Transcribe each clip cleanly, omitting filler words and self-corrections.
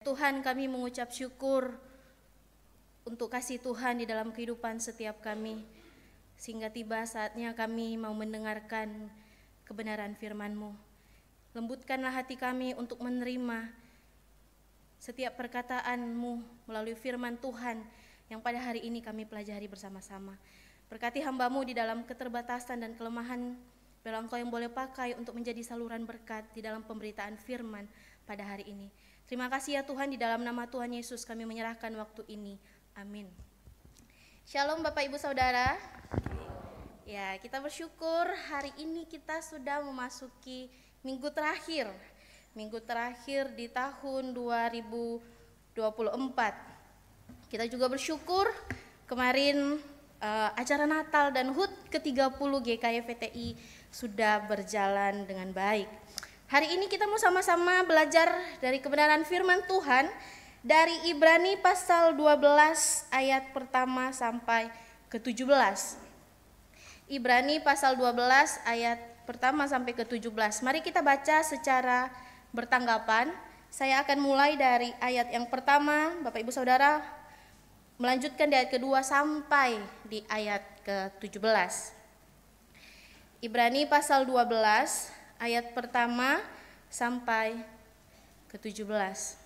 Tuhan, kami mengucap syukur untuk kasih Tuhan di dalam kehidupan setiap kami, sehingga tiba saatnya kami mau mendengarkan kebenaran firman-Mu. Lembutkanlah hati kami untuk menerima setiap perkataan-Mu melalui firman Tuhan yang pada hari ini kami pelajari bersama-sama. Berkati hamba-Mu di dalam keterbatasan dan kelemahan, biarlah Engkau yang boleh pakai untuk menjadi saluran berkat di dalam pemberitaan firman pada hari ini. Terima kasih ya Tuhan, di dalam nama Tuhan Yesus kami menyerahkan waktu ini. Amin. Shalom Bapak Ibu Saudara. Ya, kita bersyukur hari ini kita sudah memasuki minggu terakhir. Minggu terakhir di tahun 2024. Kita juga bersyukur kemarin acara Natal dan HUT ke-30 GKI VTI sudah berjalan dengan baik. Hari ini kita mau sama-sama belajar dari kebenaran firman Tuhan dari Ibrani pasal 12 ayat pertama sampai ke-17. Ibrani pasal 12 ayat pertama sampai ke-17. Mari kita baca secara bertanggapan. Saya akan mulai dari ayat yang pertama, Bapak Ibu Saudara, melanjutkan di ayat kedua sampai di ayat ke-17. Ibrani pasal 12 ayat pertama sampai ke-17.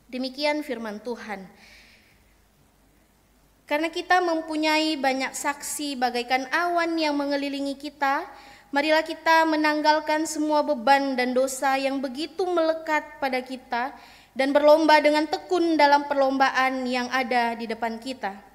Demikian firman Tuhan. Karena kita mempunyai banyak saksi bagaikan awan yang mengelilingi kita, marilah kita menanggalkan semua beban dan dosa yang begitu melekat pada kita dan berlomba dengan tekun dalam perlombaan yang ada di depan kita.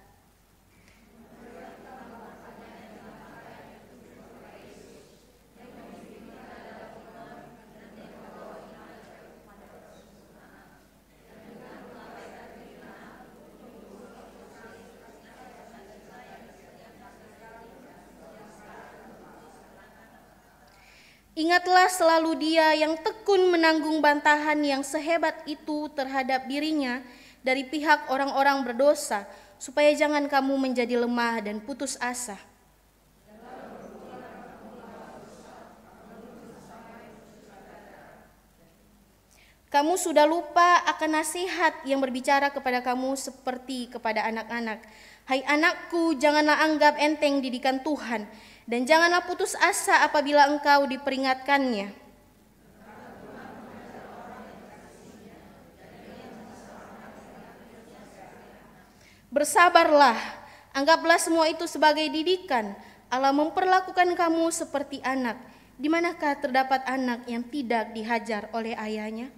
Ingatlah selalu Dia yang tekun menanggung bantahan yang sehebat itu terhadap dirinya dari pihak orang-orang berdosa, supaya jangan kamu menjadi lemah dan putus asa. Kamu sudah lupa akan nasihat yang berbicara kepada kamu seperti kepada anak-anak. Hai anakku, janganlah anggap enteng didikan Tuhan, dan janganlah putus asa apabila engkau diperingatkannya. Bersabarlah, anggaplah semua itu sebagai didikan. Allah memperlakukan kamu seperti anak. Di manakah terdapat anak yang tidak dihajar oleh ayahnya?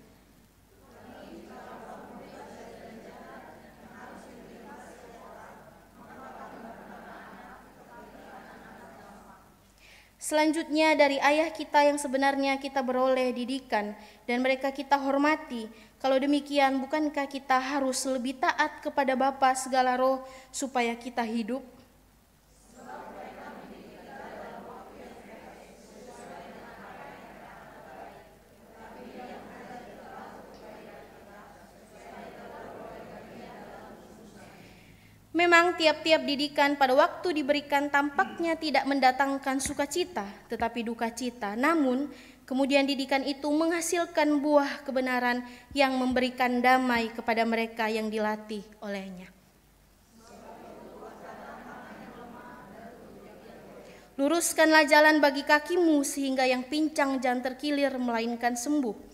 Selanjutnya dari ayah kita yang sebenarnya kita beroleh didikan dan mereka kita hormati. Kalau demikian, bukankah kita harus lebih taat kepada Bapa segala roh supaya kita hidup? Memang tiap-tiap didikan pada waktu diberikan tampaknya tidak mendatangkan sukacita, tetapi duka cita. Namun, kemudian didikan itu menghasilkan buah kebenaran yang memberikan damai kepada mereka yang dilatih olehnya. Luruskanlah jalan bagi kakimu sehingga yang pincang jangan terkilir melainkan sembuh.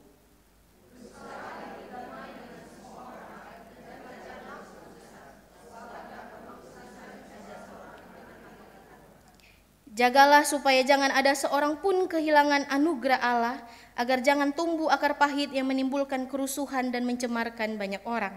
Jagalah supaya jangan ada seorang pun kehilangan anugerah Allah, agar jangan tumbuh akar pahit yang menimbulkan kerusuhan dan mencemarkan banyak orang.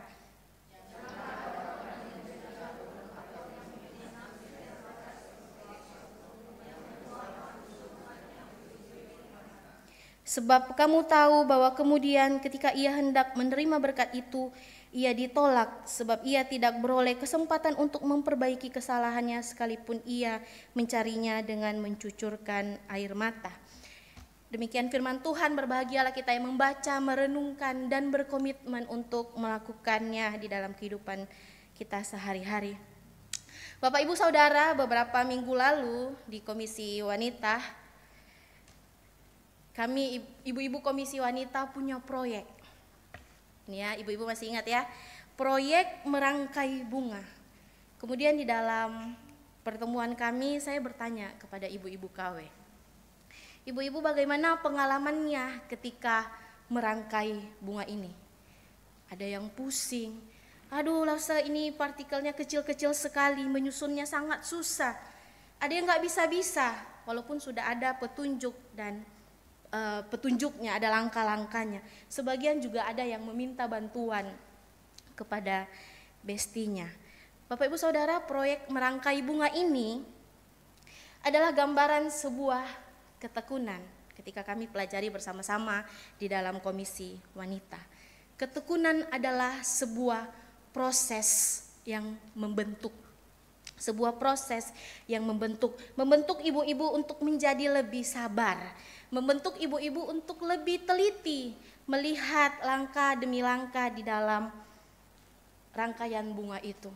Sebab kamu tahu bahwa kemudian ketika ia hendak menerima berkat itu, ia ditolak sebab ia tidak beroleh kesempatan untuk memperbaiki kesalahannya sekalipun ia mencarinya dengan mencucurkan air mata. Demikian firman Tuhan, berbahagialah kita yang membaca, merenungkan, dan berkomitmen untuk melakukannya di dalam kehidupan kita sehari-hari. Bapak Ibu Saudara, beberapa minggu lalu di Komisi Wanita, kami ibu-ibu Komisi Wanita punya proyek. Ini ya, ibu-ibu masih ingat ya, proyek merangkai bunga. Kemudian di dalam pertemuan kami saya bertanya kepada ibu-ibu KW, ibu-ibu bagaimana pengalamannya ketika merangkai bunga ini? Ada yang pusing, aduh rasa ini partikelnya kecil-kecil sekali, menyusunnya sangat susah. Ada yang gak bisa-bisa, walaupun sudah ada petunjuk dan petunjuknya, ada langkah-langkahnya. Sebagian juga ada yang meminta bantuan kepada bestinya. Bapak Ibu Saudara, proyek merangkai bunga ini adalah gambaran sebuah ketekunan ketika kami pelajari bersama-sama di dalam Komisi Wanita. Ketekunan adalah sebuah proses yang membentuk. Sebuah proses yang membentuk ibu-ibu untuk menjadi lebih sabar, membentuk ibu-ibu untuk lebih teliti melihat langkah demi langkah di dalam rangkaian bunga itu.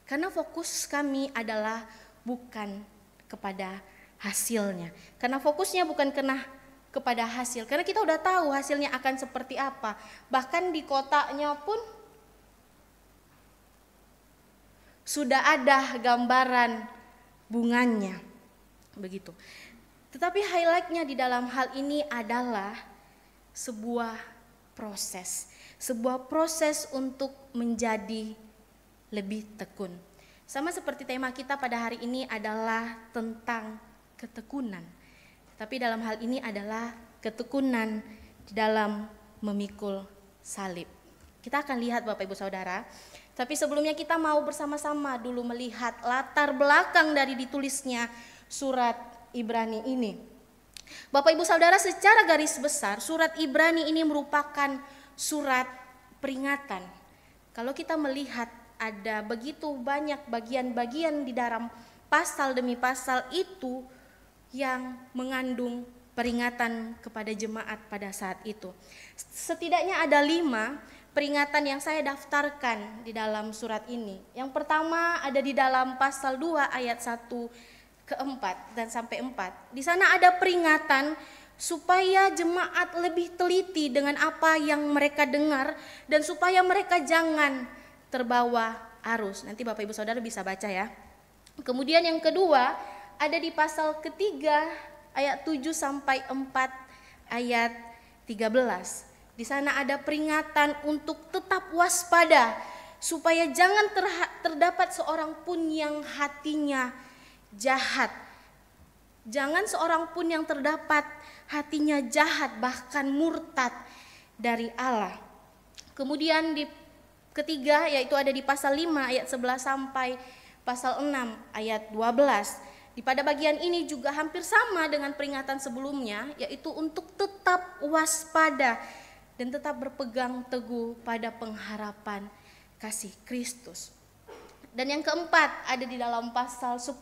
Karena fokus kami adalah bukan kepada hasilnya. Karena fokusnya bukan kepada hasil. Karena kita udah tahu hasilnya akan seperti apa. Bahkan di kotaknya pun sudah ada gambaran bunganya. Begitu. Tetapi highlightnya di dalam hal ini adalah sebuah proses. Sebuah proses untuk menjadi lebih tekun. Sama seperti tema kita pada hari ini adalah tentang ketekunan. Tapi dalam hal ini adalah ketekunan di dalam memikul salib. Kita akan lihat Bapak Ibu Saudara. Tapi sebelumnya kita mau bersama-sama dulu melihat latar belakang dari ditulisnya surat Ibrani ini. Bapak Ibu Saudara, secara garis besar surat Ibrani ini merupakan surat peringatan. Kalau kita melihat ada begitu banyak bagian-bagian di dalam pasal demi pasal itu yang mengandung peringatan kepada jemaat pada saat itu. Setidaknya ada 5 peringatan yang saya daftarkan di dalam surat ini. Yang pertama ada di dalam pasal 2 ayat 1 ke 4 dan sampai 4. Di sana ada peringatan supaya jemaat lebih teliti dengan apa yang mereka dengar dan supaya mereka jangan terbawa arus. Nanti Bapak Ibu Saudara bisa baca ya. Kemudian yang kedua ada di pasal ketiga ayat 7 sampai 4 ayat 13. Di sana ada peringatan untuk tetap waspada supaya jangan terdapat seorang pun yang hatinya jahat. Jangan seorang pun yang terdapat hatinya jahat bahkan murtad dari Allah. Kemudian di ketiga yaitu ada di pasal 5 ayat 11 sampai pasal 6 ayat 12. Pada bagian ini juga hampir sama dengan peringatan sebelumnya, yaitu untuk tetap waspada dan tetap berpegang teguh pada pengharapan kasih Kristus. Dan yang keempat ada di dalam pasal 10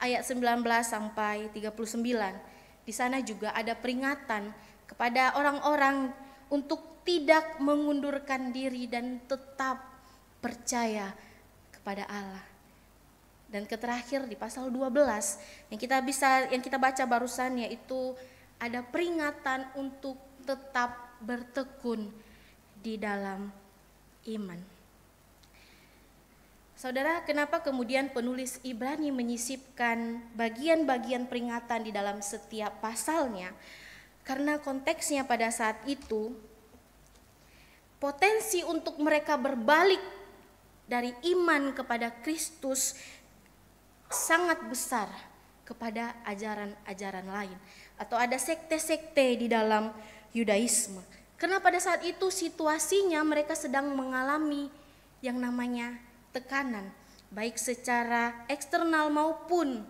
ayat 19 sampai 39. Di sana juga ada peringatan kepada orang-orang untuk tidak mengundurkan diri dan tetap percaya kepada Allah. Dan terakhir di pasal 12 yang kita baca barusan, yaitu ada peringatan untuk tetap bertekun di dalam iman. Saudara, kenapa kemudian penulis Ibrani menyisipkan bagian-bagian peringatan di dalam setiap pasalnya? Karena konteksnya pada saat itu potensi untuk mereka berbalik dari iman kepada Kristus sangat besar kepada ajaran-ajaran lain, atau ada sekte-sekte di dalam Yudaisme. Karena pada saat itu situasinya mereka sedang mengalami yang namanya tekanan, baik secara eksternal maupun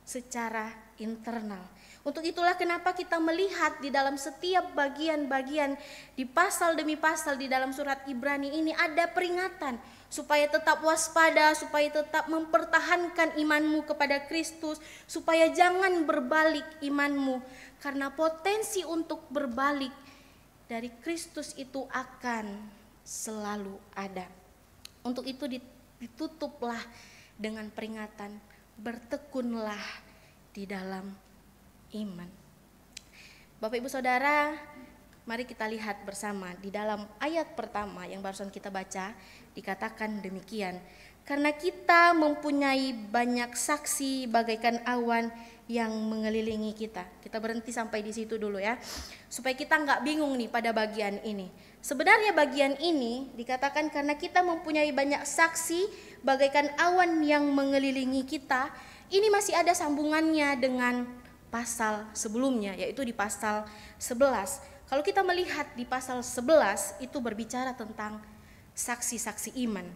secara internal. Untuk itulah kenapa kita melihat di dalam setiap bagian-bagian di pasal demi pasal di dalam surat Ibrani ini ada peringatan supaya tetap waspada, supaya tetap mempertahankan imanmu kepada Kristus, supaya jangan berbalik imanmu, karena potensi untuk berbalik dari Kristus itu akan selalu ada. Untuk itu ditutuplah dengan peringatan bertekunlah di dalam iman. Bapak Ibu Saudara, mari kita lihat bersama di dalam ayat pertama yang barusan kita baca, dikatakan demikian. Karena kita mempunyai banyak saksi bagaikan awan yang mengelilingi kita. Kita berhenti sampai di situ dulu ya, supaya kita nggak bingung nih pada bagian ini. Sebenarnya bagian ini dikatakan karena kita mempunyai banyak saksi bagaikan awan yang mengelilingi kita. Ini masih ada sambungannya dengan pasal sebelumnya, yaitu di pasal 11. Kalau kita melihat di pasal 11 itu berbicara tentang saksi-saksi iman.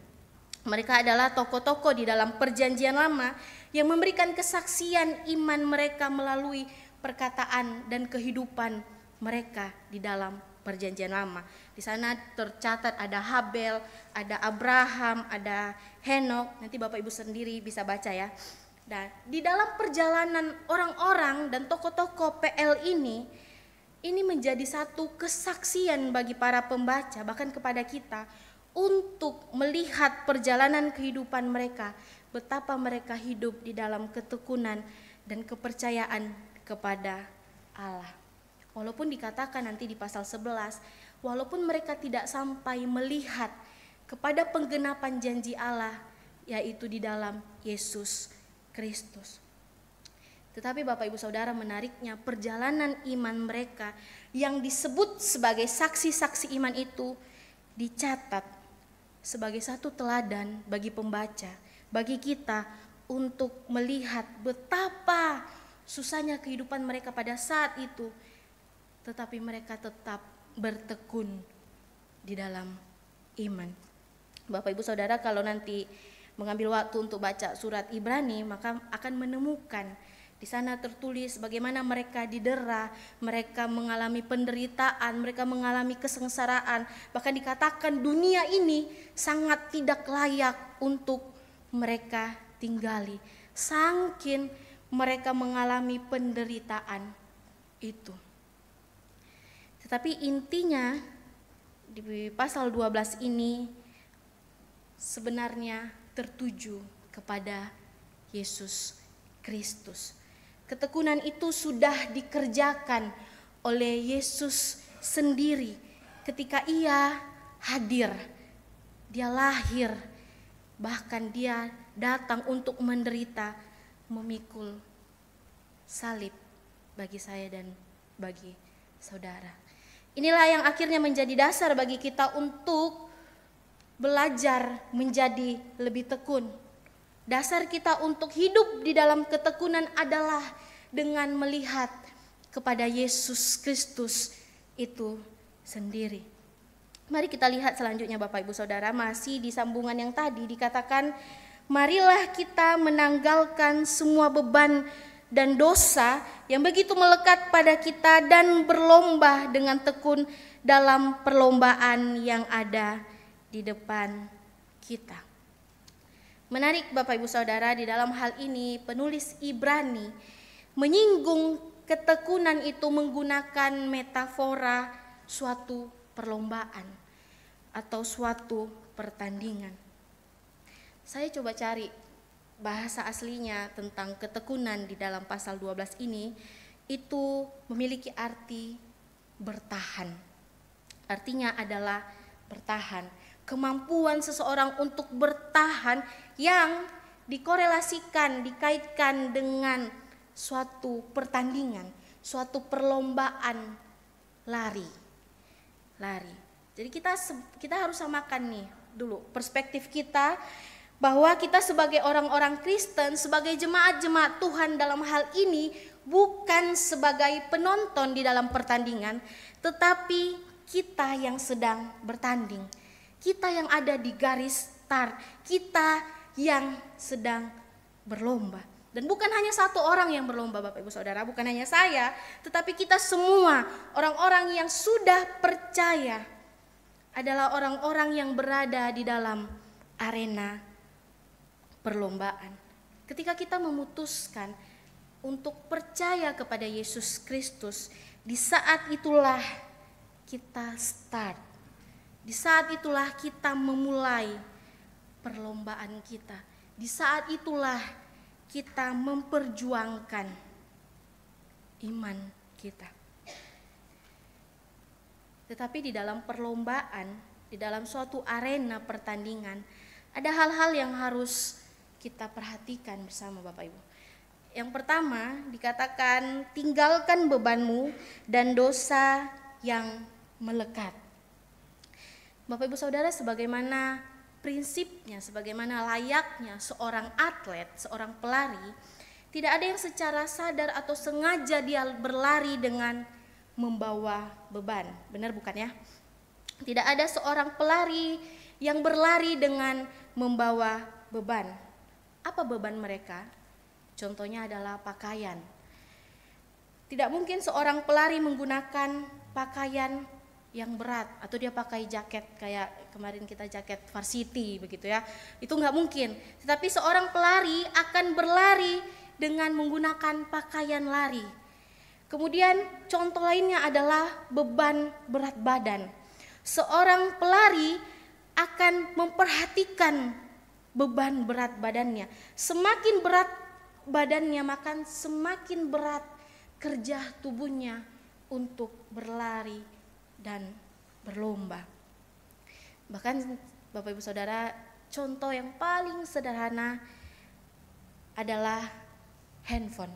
Mereka adalah tokoh-tokoh di dalam perjanjian lama yang memberikan kesaksian iman mereka melalui perkataan dan kehidupan mereka di dalam perjanjian lama. Di sana tercatat ada Habel, ada Abraham, ada Henok. Nanti Bapak Ibu sendiri bisa baca ya. Dan di dalam perjalanan orang-orang dan tokoh-tokoh PL ini menjadi satu kesaksian bagi para pembaca, bahkan kepada kita, untuk melihat perjalanan kehidupan mereka, betapa mereka hidup di dalam ketekunan dan kepercayaan kepada Allah. Walaupun dikatakan nanti di pasal 11, walaupun mereka tidak sampai melihat kepada penggenapan janji Allah, yaitu di dalam Yesus Kristus. Tetapi Bapak Ibu Saudara, menariknya perjalanan iman mereka yang disebut sebagai saksi-saksi iman itu dicatat sebagai satu teladan bagi pembaca, bagi kita untuk melihat betapa susahnya kehidupan mereka pada saat itu, tetapi mereka tetap bertekun di dalam iman. Bapak Ibu Saudara, kalau nanti mengambil waktu untuk baca surat Ibrani, maka akan menemukan di sana tertulis bagaimana mereka didera, mereka mengalami penderitaan, mereka mengalami kesengsaraan. Bahkan dikatakan dunia ini sangat tidak layak untuk mereka tinggali. Saking mereka mengalami penderitaan itu. Tetapi intinya di pasal 12 ini sebenarnya tertuju kepada Yesus Kristus. Ketekunan itu sudah dikerjakan oleh Yesus sendiri ketika ia hadir, dia lahir, bahkan dia datang untuk menderita, memikul salib bagi saya dan bagi saudara. Inilah yang akhirnya menjadi dasar bagi kita untuk belajar menjadi lebih tekun. Dasar kita untuk hidup di dalam ketekunan adalah dengan melihat kepada Yesus Kristus itu sendiri. Mari kita lihat selanjutnya Bapak Ibu Saudara, masih di sambungan yang tadi dikatakan, marilah kita menanggalkan semua beban dan dosa yang begitu melekat pada kita dan berlomba dengan tekun dalam perlombaan yang ada di depan kita. Menarik Bapak Ibu Saudara, di dalam hal ini penulis Ibrani menyinggung ketekunan itu menggunakan metafora suatu perlombaan atau suatu pertandingan. Saya coba cari bahasa aslinya tentang ketekunan di dalam pasal 12 ini, itu memiliki arti bertahan. Artinya adalah bertahan. Kemampuan seseorang untuk bertahan yang dikorelasikan, dikaitkan dengan suatu pertandingan, suatu perlombaan lari. Jadi kita harus samakan nih dulu perspektif kita, bahwa kita sebagai orang-orang Kristen, sebagai jemaat-jemaat Tuhan dalam hal ini bukan sebagai penonton di dalam pertandingan, tetapi kita yang sedang bertanding. Kita yang ada di garis start, kita yang sedang berlomba. Dan bukan hanya satu orang yang berlomba Bapak Ibu Saudara, bukan hanya saya, tetapi kita semua orang-orang yang sudah percaya adalah orang-orang yang berada di dalam arena perlombaan. Ketika kita memutuskan untuk percaya kepada Yesus Kristus, di saat itulah kita start. Di saat itulah kita memulai perlombaan kita. Di saat itulah kita memperjuangkan iman kita. Tetapi di dalam perlombaan, di dalam suatu arena pertandingan, ada hal-hal yang harus kita perhatikan bersama Bapak Ibu. Yang pertama dikatakan, tinggalkan bebanmu dan dosa yang melekat. Bapak Ibu Saudara, sebagaimana prinsipnya, sebagaimana layaknya seorang atlet, seorang pelari, tidak ada yang secara sadar atau sengaja dia berlari dengan membawa beban. Benar bukan ya? Tidak ada seorang pelari yang berlari dengan membawa beban. Apa beban mereka? Contohnya adalah pakaian. Tidak mungkin seorang pelari menggunakan pakaian yang berat atau dia pakai jaket kayak kemarin kita jaket varsity begitu ya. Itu nggak mungkin. Tetapi seorang pelari akan berlari dengan menggunakan pakaian lari. Kemudian contoh lainnya adalah beban berat badan. Seorang pelari akan memperhatikan beban berat badannya. Semakin berat badannya, maka semakin berat kerja tubuhnya untuk berlari dan berlomba. Bahkan Bapak Ibu Saudara, contoh yang paling sederhana adalah handphone.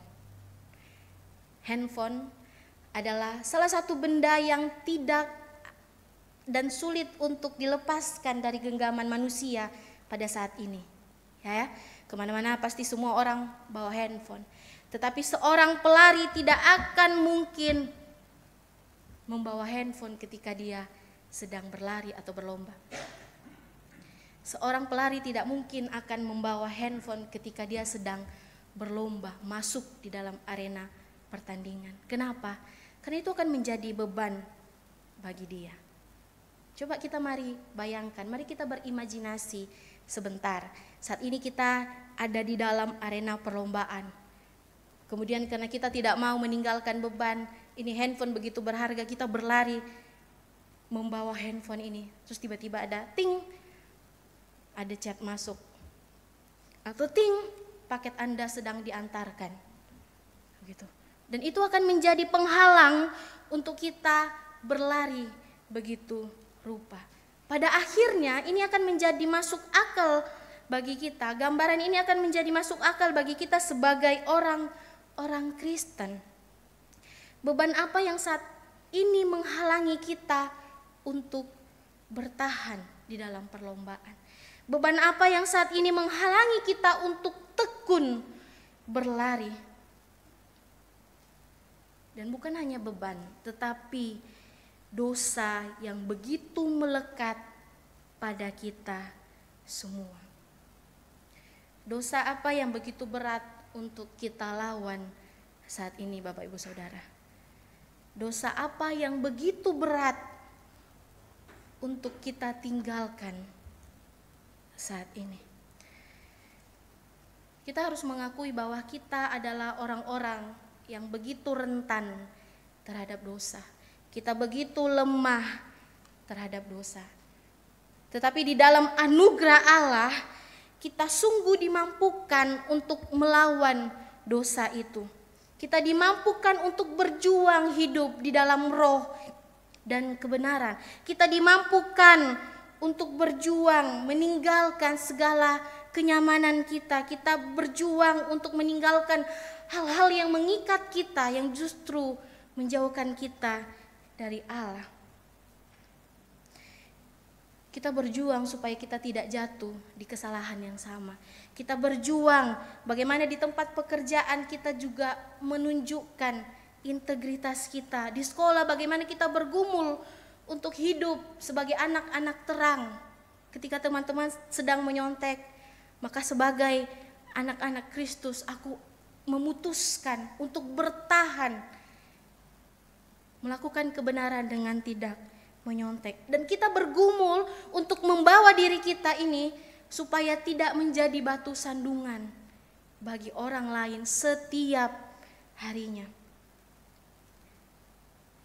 Handphone adalah salah satu benda yang tidak dan sulit untuk dilepaskan dari genggaman manusia pada saat ini. Ya, kemana-mana pasti semua orang bawa handphone. Tetapi seorang pelari tidak akan mungkin membawa handphone ketika dia sedang berlari atau berlomba. Seorang pelari tidak mungkin akan membawa handphone ketika dia sedang berlomba, masuk di dalam arena pertandingan. Kenapa? Karena itu akan menjadi beban bagi dia. Coba kita mari bayangkan, mari kita berimajinasi sebentar. Saat ini kita ada di dalam arena perlombaan. Kemudian karena kita tidak mau meninggalkan beban, ini handphone begitu berharga, kita berlari membawa handphone ini. Terus tiba-tiba ada ting, ada chat masuk. Atau ting, paket Anda sedang diantarkan. Begitu. Dan itu akan menjadi penghalang untuk kita berlari begitu rupa. Pada akhirnya ini akan menjadi masuk akal bagi kita. Gambaran ini akan menjadi masuk akal bagi kita sebagai orang Kristen. Beban apa yang saat ini menghalangi kita untuk bertahan di dalam perlombaan? Beban apa yang saat ini menghalangi kita untuk tekun berlari? Dan bukan hanya beban, tetapi dosa yang begitu melekat pada kita semua. Dosa apa yang begitu berat untuk kita lawan saat ini, Bapak Ibu Saudara? Dosa apa yang begitu berat untuk kita tinggalkan saat ini? Kita harus mengakui bahwa kita adalah orang-orang yang begitu rentan terhadap dosa. Kita begitu lemah terhadap dosa. Tetapi di dalam anugerah Allah, kita sungguh dimampukan untuk melawan dosa itu. Kita dimampukan untuk berjuang hidup di dalam roh dan kebenaran. Kita dimampukan untuk berjuang meninggalkan segala kenyamanan kita. Kita berjuang untuk meninggalkan hal-hal yang mengikat kita, yang justru menjauhkan kita dari Allah. Kita berjuang supaya kita tidak jatuh di kesalahan yang sama. Kita berjuang bagaimana di tempat pekerjaan kita juga menunjukkan integritas kita. Di sekolah bagaimana kita bergumul untuk hidup sebagai anak-anak terang. Ketika teman-teman sedang menyontek, maka sebagai anak-anak Kristus aku memutuskan untuk bertahan, melakukan kebenaran dengan tidak menyontek. Dan kita bergumul untuk membawa diri kita ini supaya tidak menjadi batu sandungan bagi orang lain setiap harinya.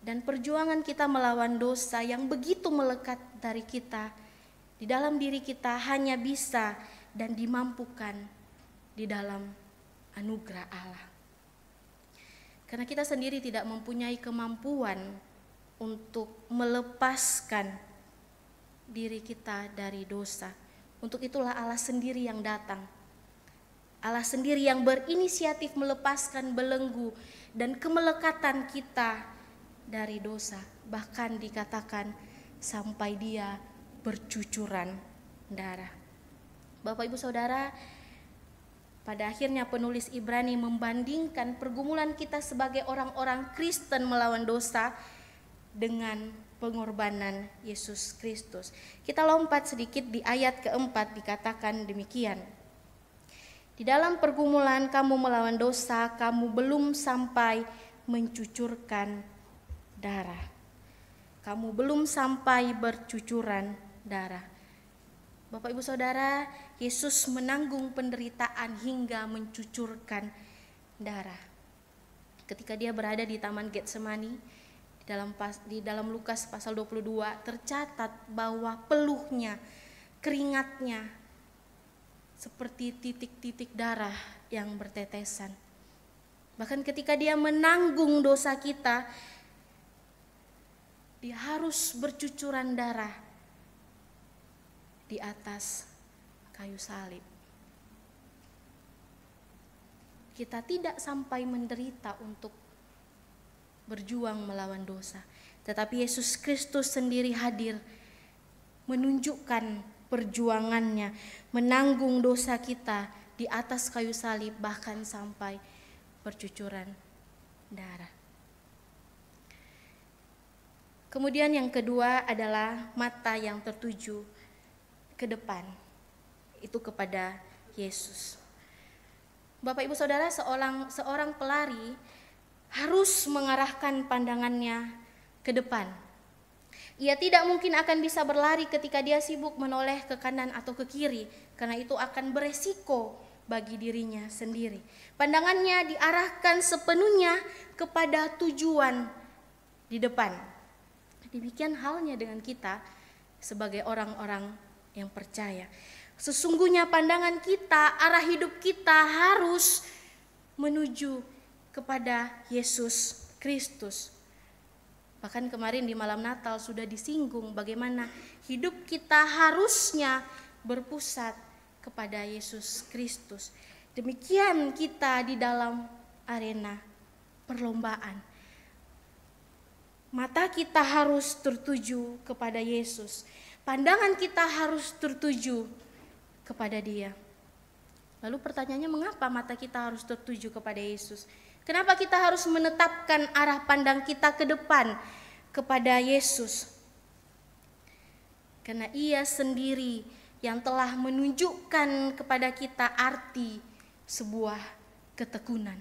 Dan perjuangan kita melawan dosa yang begitu melekat dari kita, di dalam diri kita hanya bisa dan dimampukan di dalam anugerah Allah. Karena kita sendiri tidak mempunyai kemampuan untuk melepaskan diri kita dari dosa. Untuk itulah Allah sendiri yang datang. Allah sendiri yang berinisiatif melepaskan belenggu dan kemelekatan kita dari dosa. Bahkan dikatakan sampai dia bercucuran darah. Bapak Ibu Saudara, pada akhirnya penulis Ibrani membandingkan pergumulan kita sebagai orang-orang Kristen melawan dosa dengan pengorbanan Yesus Kristus. Kita lompat sedikit di ayat keempat, dikatakan demikian. Di dalam pergumulan kamu melawan dosa, kamu belum sampai mencucurkan darah. Kamu belum sampai bercucuran darah. Bapak Ibu Saudara, Yesus menanggung penderitaan hingga mencucurkan darah. Ketika dia berada di Taman Getsemani, di dalam Lukas pasal 22 tercatat bahwa peluhnya, keringatnya seperti titik-titik darah yang bertetesan. Bahkan ketika dia menanggung dosa kita, dia harus bercucuran darah di atas kayu salib. Kita tidak sampai menderita untuk berjuang melawan dosa, tetapi Yesus Kristus sendiri hadir menunjukkan perjuangannya, menanggung dosa kita di atas kayu salib, bahkan sampai bercucuran darah. Kemudian yang kedua adalah mata yang tertuju ke depan, itu kepada Yesus. Bapak Ibu Saudara, seorang pelari harus mengarahkan pandangannya ke depan. Ia tidak mungkin akan bisa berlari ketika dia sibuk menoleh ke kanan atau ke kiri, karena itu akan beresiko bagi dirinya sendiri. Pandangannya diarahkan sepenuhnya kepada tujuan di depan. Demikian halnya dengan kita sebagai orang-orang yang percaya. Sesungguhnya pandangan kita, arah hidup kita harus menuju kepada Yesus Kristus. Bahkan kemarin di malam Natal sudah disinggung bagaimana hidup kita harusnya berpusat kepada Yesus Kristus. Demikian kita di dalam arena perlombaan. Mata kita harus tertuju kepada Yesus. Pandangan kita harus tertuju kepada Dia. Lalu pertanyaannya, mengapa mata kita harus tertuju kepada Yesus? Kenapa kita harus menetapkan arah pandang kita ke depan kepada Yesus? Karena Ia sendiri yang telah menunjukkan kepada kita arti sebuah ketekunan.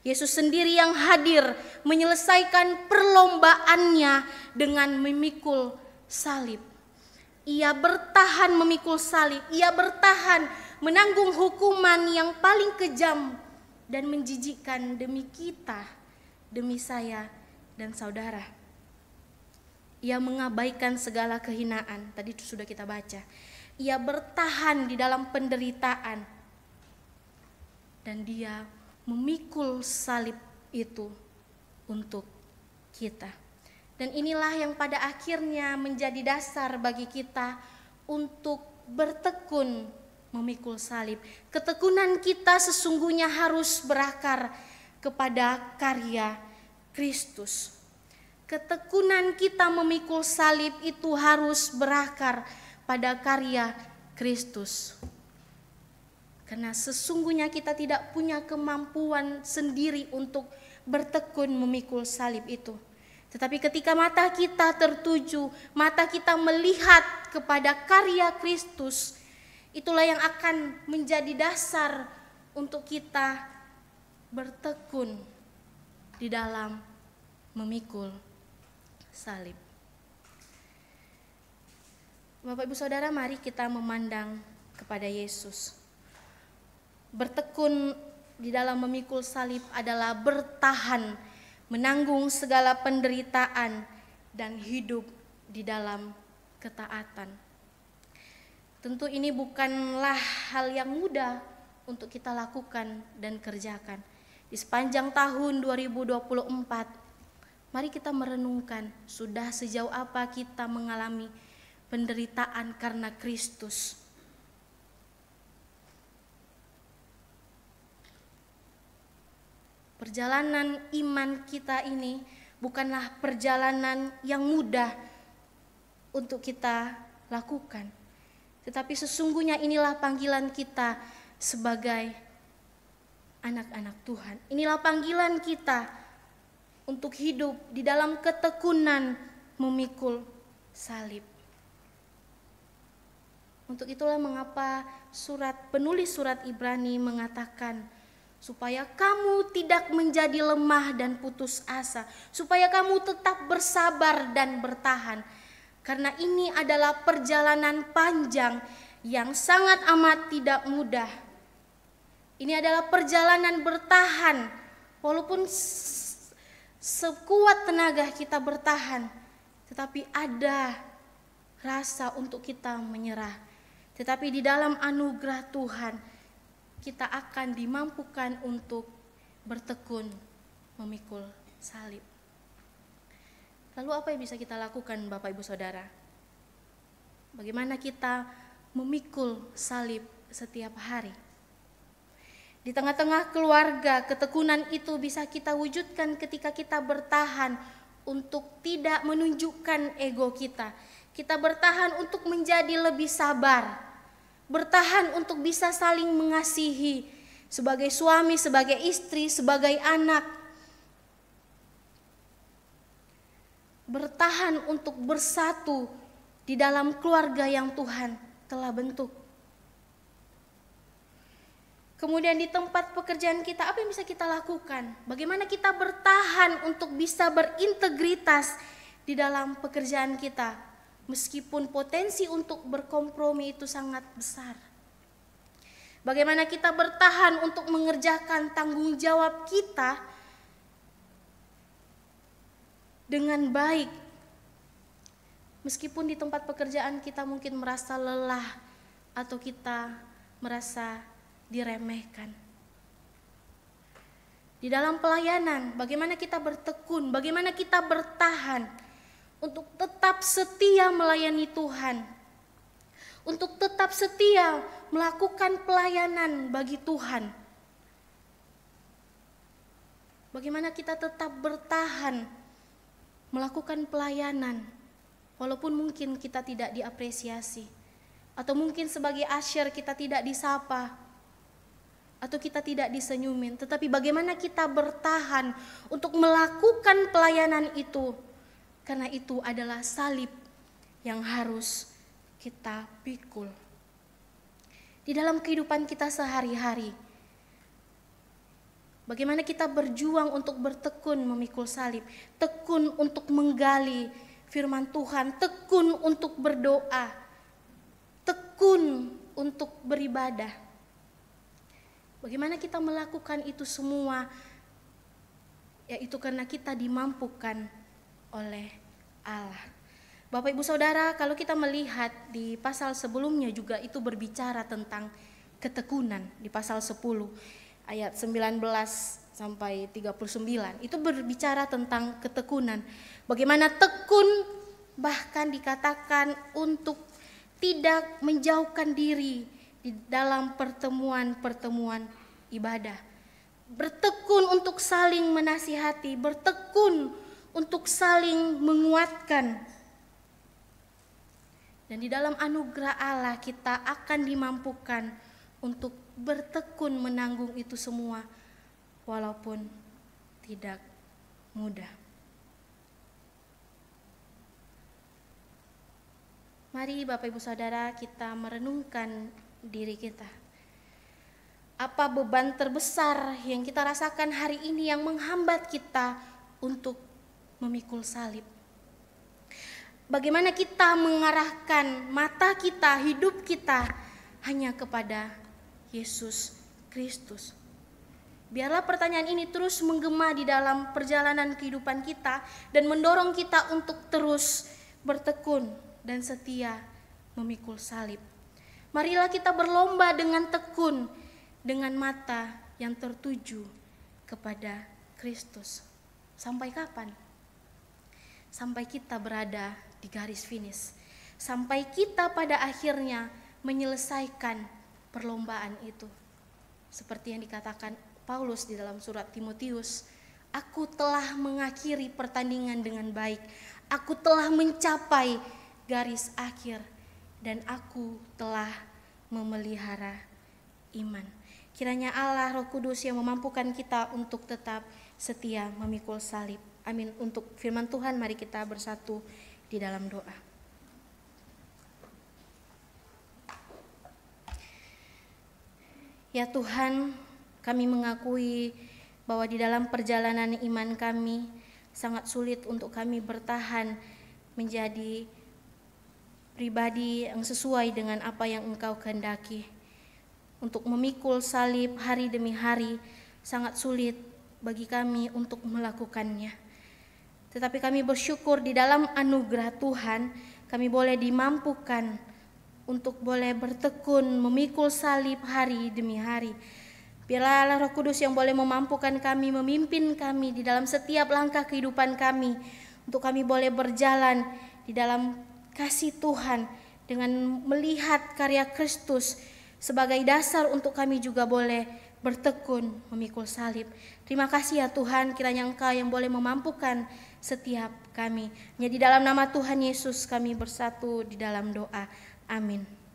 Yesus sendiri yang hadir menyelesaikan perlombaannya dengan memikul salib. Ia bertahan memikul salib, ia bertahan menanggung hukuman yang paling kejam dan menjijikkan demi kita, demi saya dan saudara. Ia mengabaikan segala kehinaan, tadi sudah kita baca. Ia bertahan di dalam penderitaan dan dia memikul salib itu untuk kita. Dan inilah yang pada akhirnya menjadi dasar bagi kita untuk bertekun memikul salib. Ketekunan kita sesungguhnya harus berakar kepada karya Kristus. Ketekunan kita memikul salib itu harus berakar pada karya Kristus. Karena sesungguhnya kita tidak punya kemampuan sendiri untuk bertekun memikul salib itu. Tetapi ketika mata kita tertuju, mata kita melihat kepada karya Kristus, itulah yang akan menjadi dasar untuk kita bertekun di dalam memikul salib. Bapak Ibu Saudara, mari kita memandang kepada Yesus. Bertekun di dalam memikul salib adalah bertahan menanggung segala penderitaan dan hidup di dalam ketaatan. Tentu ini bukanlah hal yang mudah untuk kita lakukan dan kerjakan. Di sepanjang tahun 2024, mari kita merenungkan sudah sejauh apa kita mengalami penderitaan karena Kristus. Perjalanan iman kita ini bukanlah perjalanan yang mudah untuk kita lakukan. Tetapi sesungguhnya inilah panggilan kita sebagai anak-anak Tuhan. Inilah panggilan kita untuk hidup di dalam ketekunan memikul salib. Untuk itulah mengapa penulis surat Ibrani mengatakan, supaya kamu tidak menjadi lemah dan putus asa, supaya kamu tetap bersabar dan bertahan. Karena ini adalah perjalanan panjang yang sangat amat tidak mudah. Ini adalah perjalanan bertahan, walaupun sekuat tenaga kita bertahan, tetapi ada rasa untuk kita menyerah. Tetapi di dalam anugerah Tuhan, kita akan dimampukan untuk bertekun memikul salib. Lalu apa yang bisa kita lakukan Bapak Ibu Saudara? Bagaimana kita memikul salib setiap hari? Di tengah-tengah keluarga, ketekunan itu bisa kita wujudkan ketika kita bertahan untuk tidak menunjukkan ego kita. Kita bertahan untuk menjadi lebih sabar, bertahan untuk bisa saling mengasihi sebagai suami, sebagai istri, sebagai anak. Bertahan untuk bersatu di dalam keluarga yang Tuhan telah bentuk. Kemudian di tempat pekerjaan kita, apa yang bisa kita lakukan? Bagaimana kita bertahan untuk bisa berintegritas di dalam pekerjaan kita? Meskipun potensi untuk berkompromi itu sangat besar. Bagaimana kita bertahan untuk mengerjakan tanggung jawab kita dengan baik. Meskipun di tempat pekerjaan kita mungkin merasa lelah atau kita merasa diremehkan. Di dalam pelayanan, bagaimana kita bertekun, bagaimana kita bertahan untuk tetap setia melayani Tuhan, untuk tetap setia melakukan pelayanan bagi Tuhan. Bagaimana kita tetap bertahan melakukan pelayanan, walaupun mungkin kita tidak diapresiasi, atau mungkin sebagai asyir kita tidak disapa, atau kita tidak disenyumin, tetapi bagaimana kita bertahan untuk melakukan pelayanan itu. Karena itu adalah salib yang harus kita pikul. Di dalam kehidupan kita sehari-hari, bagaimana kita berjuang untuk bertekun memikul salib, tekun untuk menggali firman Tuhan, tekun untuk berdoa, tekun untuk beribadah. Bagaimana kita melakukan itu semua? Yaitu karena kita dimampukan oleh Allah. Bapak Ibu Saudara, kalau kita melihat di pasal sebelumnya juga itu berbicara tentang ketekunan. Di pasal 10 ayat 19 sampai 39 itu berbicara tentang ketekunan. Bagaimana tekun bahkan dikatakan untuk tidak menjauhkan diri di dalam pertemuan-pertemuan ibadah. Bertekun untuk saling menasihati, bertekun untuk saling menguatkan. Dan di dalam anugerah Allah kita akan dimampukan untuk bertekun menanggung itu semua, walaupun tidak mudah. Mari Bapak Ibu Saudara kita merenungkan diri kita. Apa beban terbesar yang kita rasakan hari ini yang menghambat kita untuk memikul salib? Bagaimana kita mengarahkan mata kita, hidup kita hanya kepada Yesus Kristus? Biarlah pertanyaan ini terus menggema di dalam perjalanan kehidupan kita dan mendorong kita untuk terus bertekun dan setia memikul salib. Marilah kita berlomba dengan tekun, dengan mata yang tertuju kepada Kristus. Sampai kapan? Sampai kita berada di garis finish. Sampai kita pada akhirnya menyelesaikan perlombaan itu. Seperti yang dikatakan Paulus di dalam surat Timotius, aku telah mengakhiri pertandingan dengan baik. Aku telah mencapai garis akhir dan aku telah memelihara iman. Kiranya Allah Roh Kudus yang memampukan kita untuk tetap setia memikul salib. Amin. Untuk firman Tuhan, mari kita bersatu di dalam doa. Ya Tuhan, kami mengakui bahwa di dalam perjalanan iman kami sangat sulit untuk kami bertahan menjadi pribadi yang sesuai dengan apa yang Engkau kehendaki. Untuk memikul salib hari demi hari sangat sulit bagi kami untuk melakukannya. Tetapi kami bersyukur di dalam anugerah Tuhan kami boleh dimampukan untuk boleh bertekun memikul salib hari demi hari. Biarlah Allah Roh Kudus yang boleh memampukan kami, memimpin kami di dalam setiap langkah kehidupan kami, untuk kami boleh berjalan di dalam kasih Tuhan dengan melihat karya Kristus sebagai dasar untuk kami juga boleh bertekun memikul salib. Terima kasih ya Tuhan, kiranya Engkau yang boleh memampukan setiap kami. Hanya di dalam nama Tuhan Yesus kami bersatu di dalam doa. Amin.